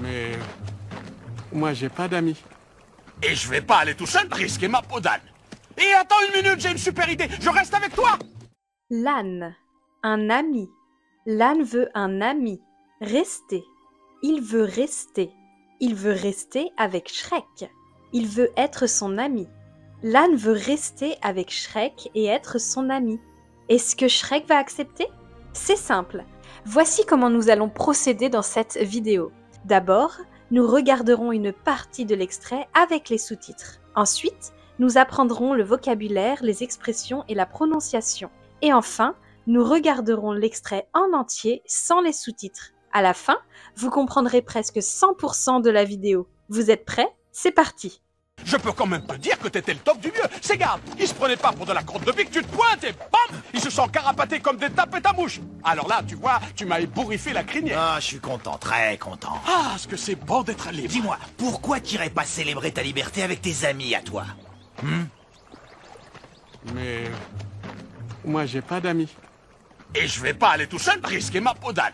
Mais moi j'ai pas d'amis. Et je vais pas aller tout seul risquer ma peau d'âne. Et attends une minute, j'ai une super idée, je reste avec toi. L'âne, un ami. L'âne veut un ami. Rester. Il veut rester. Il veut rester avec Shrek. Il veut être son ami. L'âne veut rester avec Shrek et être son ami. Est-ce que Shrek va accepter? C'est simple. Voici comment nous allons procéder dans cette vidéo. D'abord, nous regarderons une partie de l'extrait avec les sous-titres. Ensuite, nous apprendrons le vocabulaire, les expressions et la prononciation. Et enfin, nous regarderons l'extrait en entier sans les sous-titres. À la fin, vous comprendrez presque 100% de la vidéo. Vous êtes prêts? C'est parti! Je peux quand même te dire que t'étais le top du mieux. C'est garde, ils se prenaient pas pour de la crotte de bique, tu te pointes et bam, ils se sont carapatés comme des tapettes à mouche. Alors là, tu vois, tu m'as ébouriffé la crinière. Ah, je suis content, très content. Ah, ce que c'est bon d'être libre. Dis-moi, pourquoi t'irais pas célébrer ta liberté avec tes amis à toi? Mais moi j'ai pas d'amis. Et je vais pas aller tout seul risquer ma peau d'âne.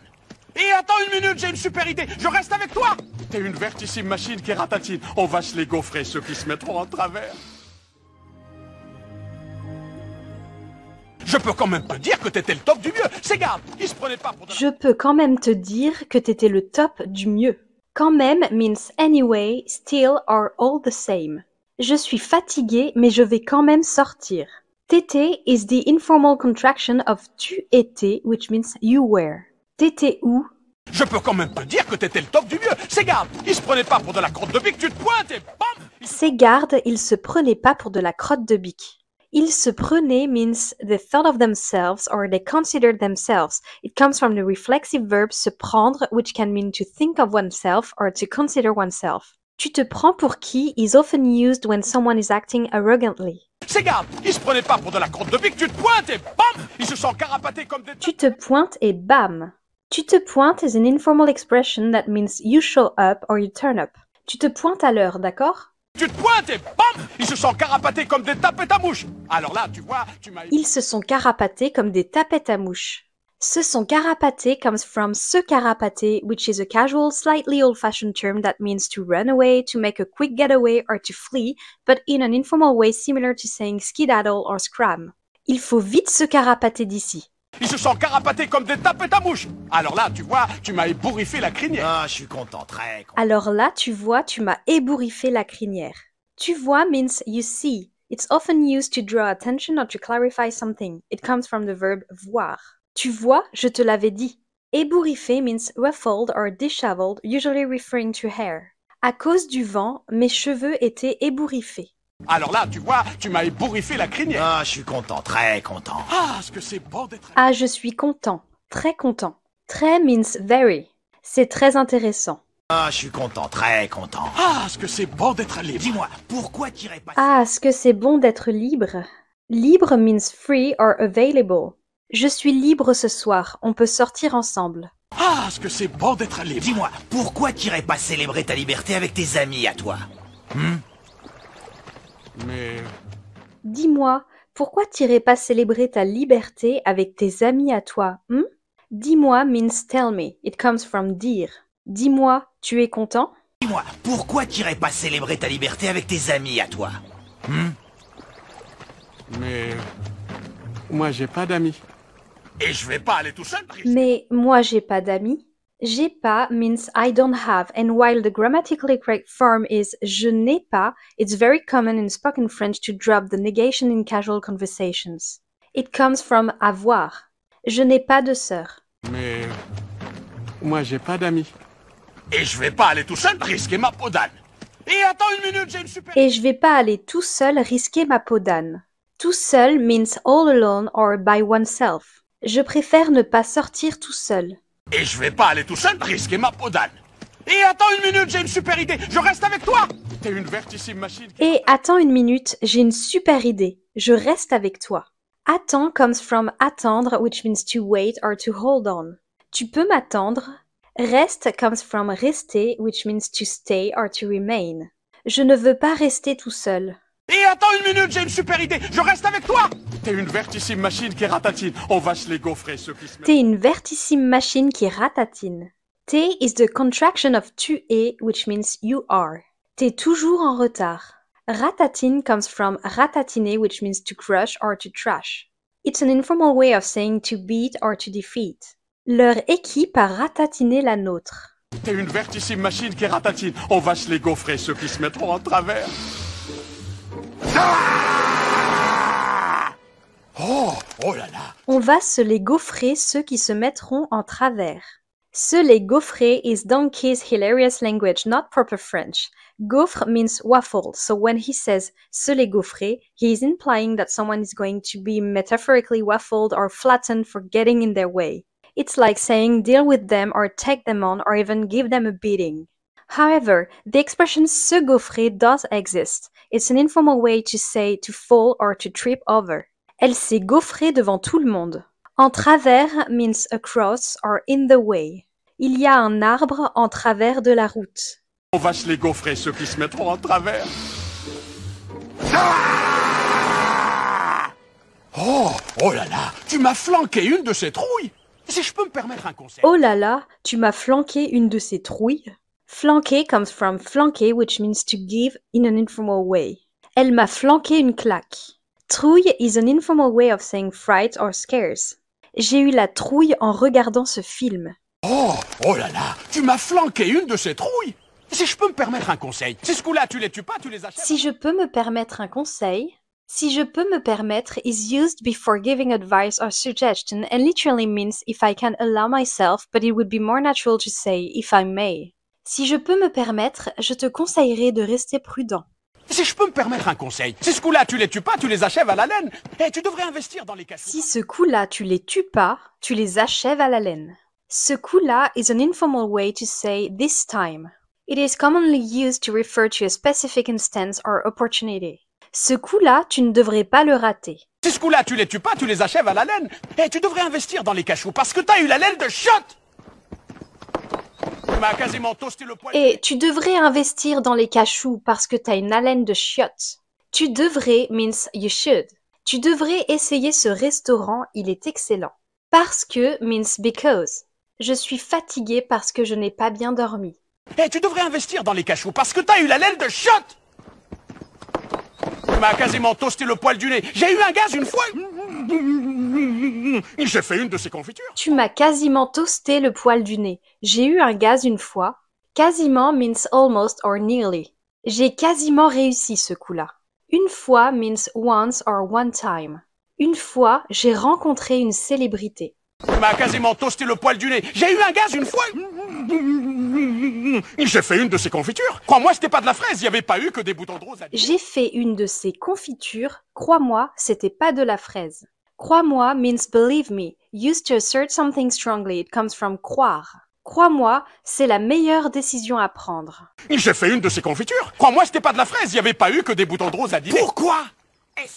Et attends une minute, j'ai une super idée, je reste avec toi. T'es une vertissime machine qui ratatine. On va se les gaufrer ceux qui se mettront en travers. Je peux quand même te dire que t'étais le top du mieux. C'est garde, ils se prenaient pas pour de la... Je peux quand même te dire que t'étais le top du mieux. Quand même means anyway, still or all the same. Je suis fatiguée, mais je vais quand même sortir. T'étais is the informal contraction of tu étais, which means you were. T'étais où? Je peux quand même te dire que t'étais le top du mieux. C'est garde, ils se prenaient pas pour de la crotte de bique, tu te pointes et bam. Ces gardes, ils se prenaient pas pour de la crotte de bique. Ils se prenaient means they thought of themselves or they considered themselves. It comes from the reflexive verb se prendre, which can mean to think of oneself or to consider oneself. Tu te prends pour qui is often used when someone is acting arrogantly. C'est garde, ils se prenaient pas pour de la crotte de bique, tu te pointes et bam, ils se sont carapatés comme des... Tu te pointes et bam! Tu te pointes is an informal expression that means you show up or you turn up. Tu te pointes à l'heure, d'accord? Tu te pointes et bam, ils se sont carapatés comme des tapettes à mouche. Alors là, tu vois, tu m'as... Ils se sont carapatés comme des tapettes à mouches. Se sont carapatés comes from se carapater, which is a casual, slightly old-fashioned term that means to run away, to make a quick getaway, or to flee, but in an informal way similar to saying skedaddle or scram. Il faut vite se carapater d'ici. Ils se sont carapatés comme des tapettes à mouche. Alors là, tu vois, tu m'as ébouriffé la crinière. Ah, je suis content, très content. Alors là, tu vois, tu m'as ébouriffé la crinière. Tu vois means you see. It's often used to draw attention or to clarify something. It comes from the verb voir. Tu vois, je te l'avais dit. Ébouriffé means ruffled or disheveled, usually referring to hair. À cause du vent, mes cheveux étaient ébouriffés. Alors là, tu vois, tu m'as ébouriffé la crinière. Ah, je suis content, très content. Ah, ce que c'est bon d'être... Ah, je suis content. Très content. Très means very. C'est très intéressant. Ah, je suis content, très content. Ah, ce que c'est bon d'être libre. Dis-moi, pourquoi t'irais pas... Ah, ce que c'est bon d'être libre. Libre means free or available. Je suis libre ce soir, on peut sortir ensemble. Ah, ce que c'est bon d'être libre. Dis-moi, pourquoi t'irais pas célébrer ta liberté avec tes amis à toi? Mais Dis-moi, pourquoi t'irais pas célébrer ta liberté avec tes amis à toi, Dis-moi means tell me, it comes from dire. Dis-moi, tu es content? Dis-moi, pourquoi t'irais pas célébrer ta liberté avec tes amis à toi? mais moi j'ai pas d'amis. Et je vais pas aller tout seul risquer... Mais moi j'ai pas d'amis. J'ai pas means I don't have, and while the grammatically correct form is je n'ai pas, it's very common in spoken French to drop the negation in casual conversations. It comes from avoir. Je n'ai pas de sœur. Mais moi j'ai pas d'amis. Et je vais pas aller tout seul risquer ma peau d'âne. Et attends une minute, j'ai une super... Et je vais pas aller tout seul risquer ma peau d'âne. Tout seul means all alone or by oneself. Je préfère ne pas sortir tout seul. Et je vais pas aller tout seul risquer ma peau d'âne. Et attends une minute, j'ai une super idée, je reste avec toi. T'es une vertissime machine qui... Et attends une minute, j'ai une super idée. Je reste avec toi. Attends comes from attendre, which means to wait or to hold on. Tu peux m'attendre. Reste comes from rester, which means to stay or to remain. Je ne veux pas rester tout seul. Et attends une minute, j'ai une super idée, je reste avec toi. T'es une vertissime machine qui ratatine. On va se les gaufrer ceux qui se mettent... T'es une vertissime machine qui ratatine. T is the contraction of tu es, which means you are. T'es toujours en retard. Ratatine comes from ratatiner, which means to crush or to trash. It's an informal way of saying to beat or to defeat. Leur équipe a ratatiné la nôtre. T'es une vertissime machine qui ratatine. On va se les gaufrer ceux qui se mettront en travers. Oh là là. On va se les gaufrer ceux qui se mettront en travers. Se les gaufrer is Donkey's hilarious language, not proper French. Gaufre means waffle, so when he says se les gaufrer, he is implying that someone is going to be metaphorically waffled or flattened for getting in their way. It's like saying deal with them or take them on or even give them a beating. However, the expression se gaufrer does exist. It's an informal way to say to fall or to trip over. Elle s'est gaufrée devant tout le monde. En travers means across or in the way. Il y a un arbre en travers de la route. On va se les gaufrer ceux qui se mettront en travers. Oh là là. Tu m'as flanqué une de ces trouilles. Si je peux me permettre un conseil. Oh là là, tu m'as flanqué une de ces trouilles. Flanquer comes from flanquer, which means to give in an informal way. Elle m'a flanqué une claque. Trouille is an informal way of saying fright or scares. J'ai eu la trouille en regardant ce film. Oh là là. Tu m'as flanqué une de ces trouilles. Si je peux me permettre un conseil. Ces coups-là, tu les tues pas, tu les achètes. Si je peux me permettre un conseil, si je peux me permettre is used before giving advice or suggestion and literally means if I can allow myself, but it would be more natural to say if I may. Si je peux me permettre, je te conseillerais de rester prudent. Si je peux me permettre un conseil. Ces coups-là, tu les tues pas, tu les achèves à la laine. Et tu devrais investir dans les cachous. Si ce coup-là tu les tues pas, tu les achèves à la laine. Ce coup-là is an informal way to say this time. It is commonly used to refer to a specific instance or opportunity. Ce coup-là, tu ne devrais pas le rater. Ces coups-là, tu les tues pas, tu les achèves à la laine. Et tu devrais investir dans les cachous parce que t'as eu la laine de chiotte. Tu m'as quasiment toasté le poil. Et tu devrais investir dans les cachous parce que t'as une haleine de chiottes. Tu devrais means you should. Tu devrais essayer ce restaurant, il est excellent. Parce que means because. Je suis fatiguée parce que je n'ai pas bien dormi. Et tu devrais investir dans les cachous parce que t'as eu la laine de chiotte. Tu m'as quasiment toasté le poil du nez. J'ai eu un gaz une fois. J'ai fait une de ces confitures. Tu m'as quasiment toasté le poil du nez. J'ai eu un gaz une fois. Quasiment means almost or nearly. J'ai quasiment réussi ce coup-là. Une fois means once or one time. Une fois, j'ai rencontré une célébrité. Tu m'as quasiment toasté le poil du nez. J'ai eu un gaz une fois. J'ai fait une de ces confitures. Crois-moi, c'était pas de la fraise. Il y avait pas eu que des boutons de rose à dire. J'ai fait une de ces confitures. Crois-moi, c'était pas de la fraise. Crois-moi means believe me. Used to assert something strongly. It comes from croire. Crois-moi, c'est la meilleure décision à prendre. J'ai fait une de ces confitures. Crois-moi, c'était pas de la fraise. Il y avait pas eu que des boutons de rose à dîner. Pourquoi?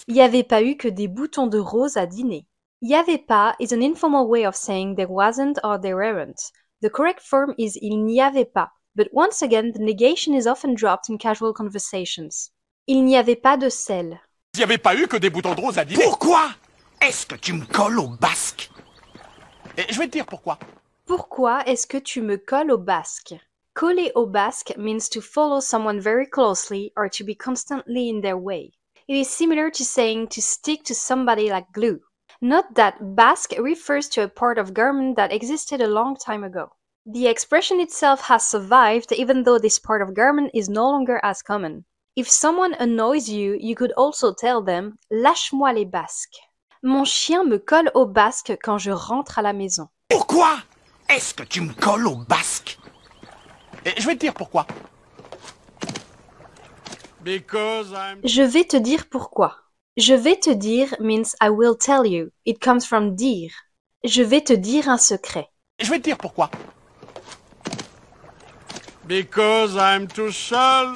Il n'y avait pas eu que des boutons de rose à dîner. Il n'y avait pas is an informal way of saying there wasn't or there weren't. The correct form is il n'y avait pas. But once again, the negation is often dropped in casual conversations. Il n'y avait pas de sel. Il y avait pas eu que des boutons de rose à dîner. Pourquoi? Est-ce que tu me colles au basque? Et je vais te dire pourquoi. Pourquoi est-ce que tu me colles au basque? Coller au basque means to follow someone very closely or to be constantly in their way. It is similar to saying to stick to somebody like glue. Note that basque refers to a part of garment that existed a long time ago. The expression itself has survived even though this part of garment is no longer as common. If someone annoys you, you could also tell them « Lâche-moi les basques ». Mon chien me colle au basque quand je rentre à la maison. Pourquoi? Est-ce que tu me colles au basque? Et je vais te dire pourquoi. Because I'm... Je vais te dire pourquoi. Je vais te dire means I will tell you. It comes from dire. Je vais te dire un secret. Et je vais te dire pourquoi. Because I'm too seul.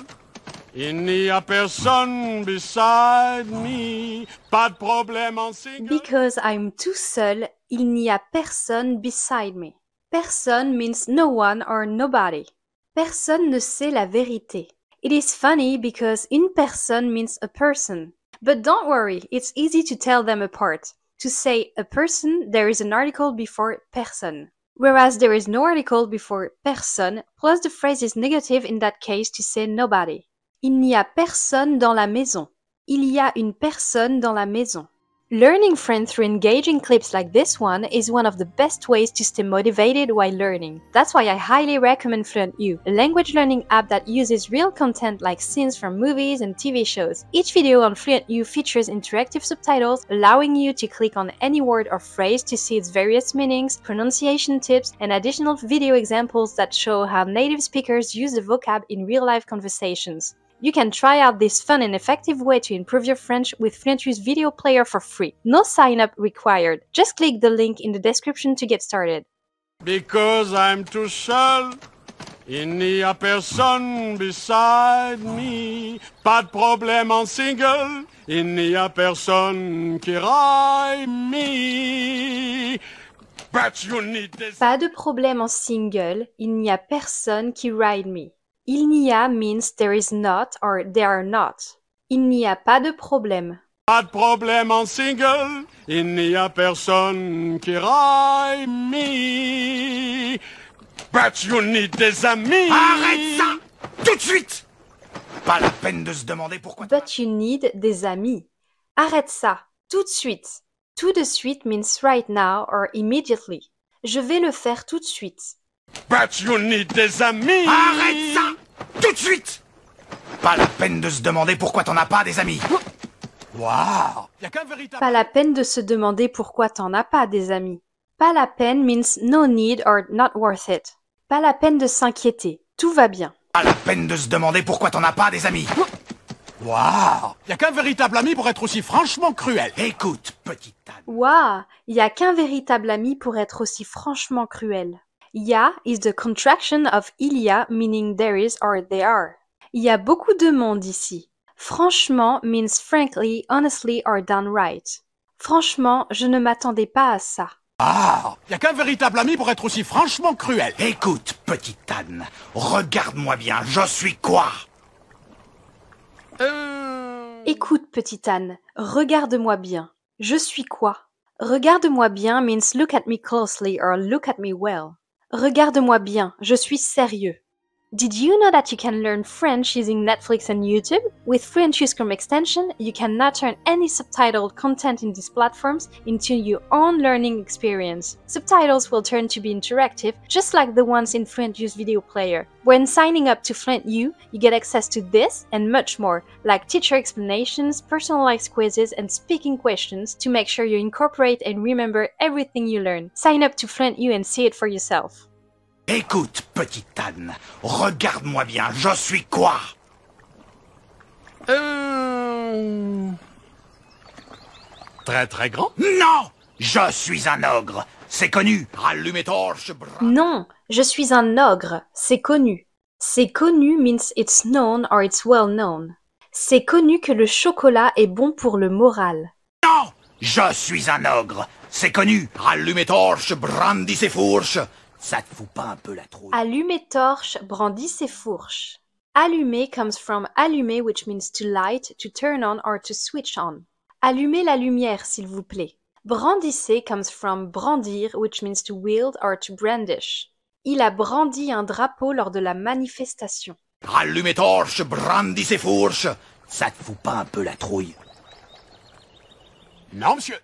Il n'y a personne beside me. Pas de problème en single. Because I'm too seul, il n'y a personne beside me. Personne means no one or nobody. Personne ne sait la vérité. It is funny because une personne means a person. But don't worry, it's easy to tell them apart. To say a person, there is an article before person. Whereas there is no article before personne, plus the phrase is negative in that case to say nobody. Il n'y a personne dans la maison. Il y a une personne dans la maison. Learning French through engaging clips like this one is one of the best ways to stay motivated while learning. That's why I highly recommend FluentU, a language learning app that uses real content like scenes from movies and TV shows. Each video on FluentU features interactive subtitles, allowing you to click on any word or phrase to see its various meanings, pronunciation tips, and additional video examples that show how native speakers use the vocab in real-life conversations. You can try out this fun and effective way to improve your French with FluentU's video player for free. No sign-up required. Just click the link in the description to get started. Because I'm too seul, il n'y a personne beside me. Pas de problème en single, il n'y a personne qui ride me. But you need this. Pas de problème en single, il n'y a personne qui ride me. Il n'y a means there is not or there are not. Il n'y a pas de problème. Pas de problème en single, il n'y a personne qui ride me. But you need des amis. Arrête ça! Tout de suite! Pas la peine de se demander pourquoi... But you need des amis. Arrête ça, tout de suite. Tout de suite means right now or immediately. Je vais le faire tout de suite. But you need des amis. Arrête ça! Tout de suite! Pas la peine de se demander pourquoi t'en as pas des amis. Waouh! Y a qu'un véritable... Pas la peine de se demander pourquoi t'en as pas des amis. Pas la peine means no need or not worth it. Pas la peine de s'inquiéter. Tout va bien. Pas la peine de se demander pourquoi t'en as pas des amis. Waouh! Y a qu'un véritable ami pour être aussi franchement cruel. Écoute, petite Anne. Waouh! Y a qu'un véritable ami pour être aussi franchement cruel. Ya is the contraction of il y a, meaning there is or there are. Il y a beaucoup de monde ici. Franchement means frankly, honestly or downright. Franchement, je ne m'attendais pas à ça. Ah! Y a qu'un véritable ami pour être aussi franchement cruel. Écoute, petite Anne, regarde-moi bien, je suis quoi? Écoute, petite Anne, regarde-moi bien. Je suis quoi? Regarde-moi bien means look at me closely or look at me well. Regarde-moi bien, je suis sérieux. Did you know that you can learn French using Netflix and YouTube? With FluentU's Chrome extension, you can now turn any subtitled content in these platforms into your own learning experience. Subtitles will turn to be interactive, just like the ones in FluentU's video player. When signing up to FluentU, you get access to this and much more, like teacher explanations, personalized quizzes, and speaking questions to make sure you incorporate and remember everything you learn. Sign up to FluentU and see it for yourself. Écoute, petite Anne, regarde-moi bien, je suis quoi? Très très grand. Non! Je suis un ogre, c'est connu. Allumez torche, Non, je suis un ogre, c'est connu. C'est connu means it's known or it's well known. C'est connu que le chocolat est bon pour le moral. Non! Je suis un ogre, c'est connu. Allumez torche, brandissez fourche. Ça te fout pas un peu la trouille? Allumer torche, brandis ses fourches. Allumer comes from allumer, which means to light, to turn on or to switch on. Allumez la lumière, s'il vous plaît. Brandissez comes from brandir, which means to wield or to brandish. Il a brandi un drapeau lors de la manifestation. Allumez torche, brandissez fourche. Ça te fout pas un peu la trouille? Non, monsieur.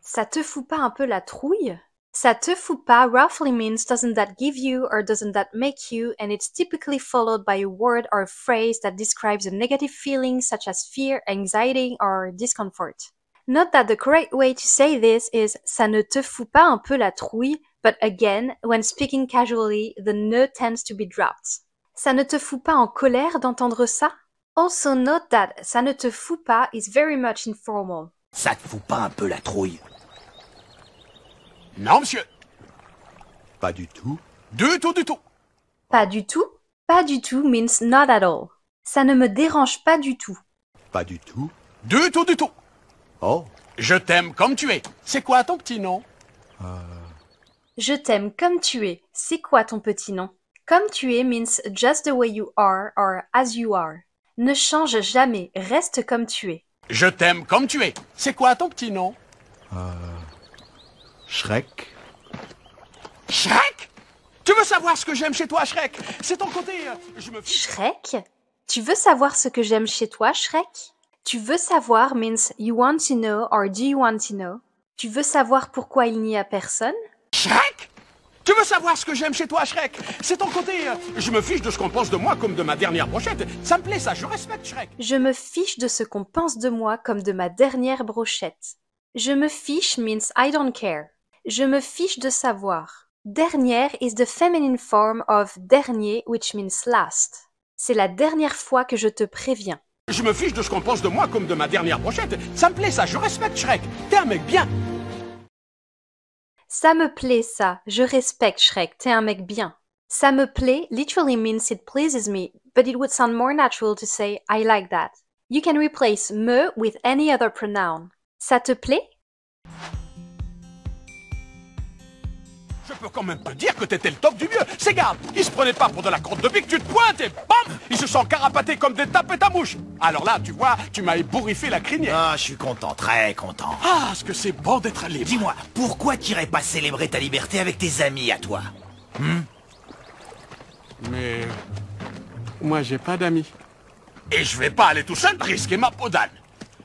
Ça te fout pas un peu la trouille? Ça te fout pas roughly means doesn't that give you or doesn't that make you, and it's typically followed by a word or a phrase that describes a negative feeling such as fear, anxiety, or discomfort. Note that the correct way to say this is ça ne te fout pas un peu la trouille, but again, when speaking casually, the ne tends to be dropped. Ça ne te fout pas en colère d'entendre ça? Also note that ça ne te fout pas is very much informal. Ça te fout pas un peu la trouille? Non, monsieur. Pas du tout. Du tout, du tout. Pas du tout? Pas du tout means not at all. Ça ne me dérange pas du tout. Pas du tout. Du tout, du tout. Oh. Je t'aime comme tu es. C'est quoi ton petit nom? Je t'aime comme tu es. C'est quoi ton petit nom? Comme tu es means just the way you are or as you are. Ne change jamais, reste comme tu es. Je t'aime comme tu es. C'est quoi ton petit nom? Shrek. Shrek? Tu veux savoir ce que j'aime chez toi, Shrek? C'est ton côté... je me... Shrek? Tu veux savoir ce que j'aime chez toi, Shrek? Tu veux savoir means you want to know or do you want to know? Tu veux savoir pourquoi il n'y a personne? Shrek? Tu veux savoir ce que j'aime chez toi, Shrek? C'est ton côté... je me fiche de ce qu'on pense de moi comme de ma dernière brochette. Ça me plaît, ça, je respecte, Shrek. Je me fiche de ce qu'on pense de moi comme de ma dernière brochette. Je me fiche means I don't care. Je me fiche de savoir. Dernière is the feminine form of dernier, which means last. C'est la dernière fois que je te préviens. Je me fiche de ce qu'on pense de moi comme de ma dernière brochette. Ça me plaît, ça, je respecte, Shrek. T'es un mec bien. Ça me plaît ça, je respecte Shrek, t'es un mec bien. Ça me plaît literally means it pleases me, but it would sound more natural to say I like that. You can replace me with any other pronoun. Ça te plaît? Je peux quand même te dire que t'étais le top du mieux. C'est garde, ils se prenaient pas pour de la crotte de pique, tu te pointes et bam, ils se sont carapatés comme des tapettes à mouche. Alors là, tu vois, tu m'as ébouriffé la crinière. Ah, je suis content, très content. Ah, ce que c'est bon d'être libre. Dis-moi, pourquoi t'irais pas célébrer ta liberté avec tes amis à toi? Mais moi, j'ai pas d'amis. Et je vais pas aller tout seul risquer ma peau d'âne.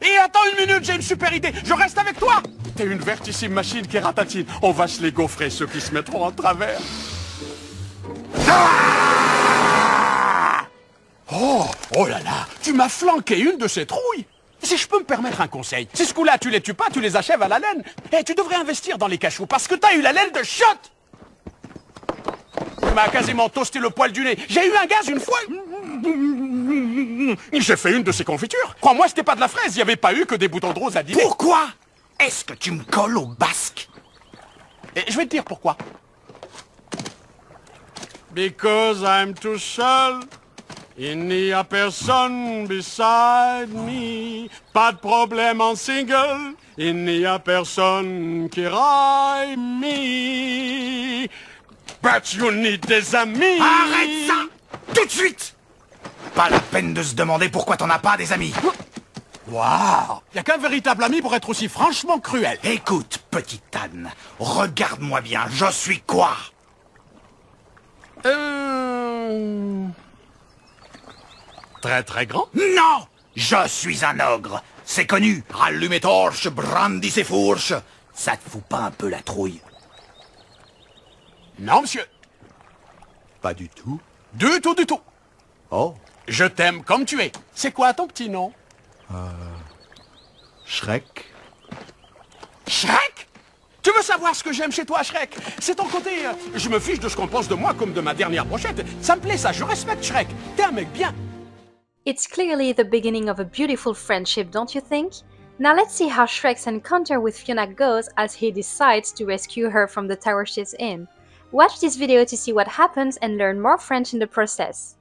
Et attends une minute, j'ai une super idée, je reste avec toi. T'es une vertissime machine qui ratatine. On va se les gaufrer, ceux qui se mettront en travers. Ah oh là là, tu m'as flanqué une de ces trouilles. Si je peux me permettre un conseil, si ce coup-là tu les tues pas, tu les achèves à la laine. Et tu devrais investir dans les cachous parce que t'as eu la laine de shot. Tu m'as quasiment toasté le poil du nez. J'ai eu un gaz une fois. J'ai fait une de ces confitures. Crois-moi, c'était pas de la fraise, il n'y avait pas eu que des boutons de rose à dîner. Pourquoi est-ce que tu me colles au basque? Et je vais te dire pourquoi. Because I'm too seul. Il n'y a personne beside me. Pas de problème en single. Il n'y a personne qui ride me. But you need des amis. Arrête ça! Tout de suite! Pas la peine de se demander pourquoi t'en as pas des amis. Waouh! Y a qu'un véritable ami pour être aussi franchement cruel. Écoute, petite Anne, regarde-moi bien, je suis quoi? Très très grand. Non! Je suis un ogre. C'est connu. Rallume torches, brandis ses fourches. Ça te fout pas un peu la trouille? Non, monsieur. Pas du tout. Du tout, du tout. Oh, Je t'aime comme tu es. C'est quoi ton petit nom? Shrek. Shrek? Tu veux savoir ce que j'aime chez toi, Shrek? C'est ton côté... je me fiche de ce qu'on pense de moi comme de ma dernière brochette. Ça me plaît, ça, je respecte, Shrek. T'es un mec bien. It's clearly the beginning of a beautiful friendship, don't you think? Now let's see how Shrek's encounter with Fiona goes as he decides to rescue her from the tower she's in. Watch this video to see what happens and learn more French in the process.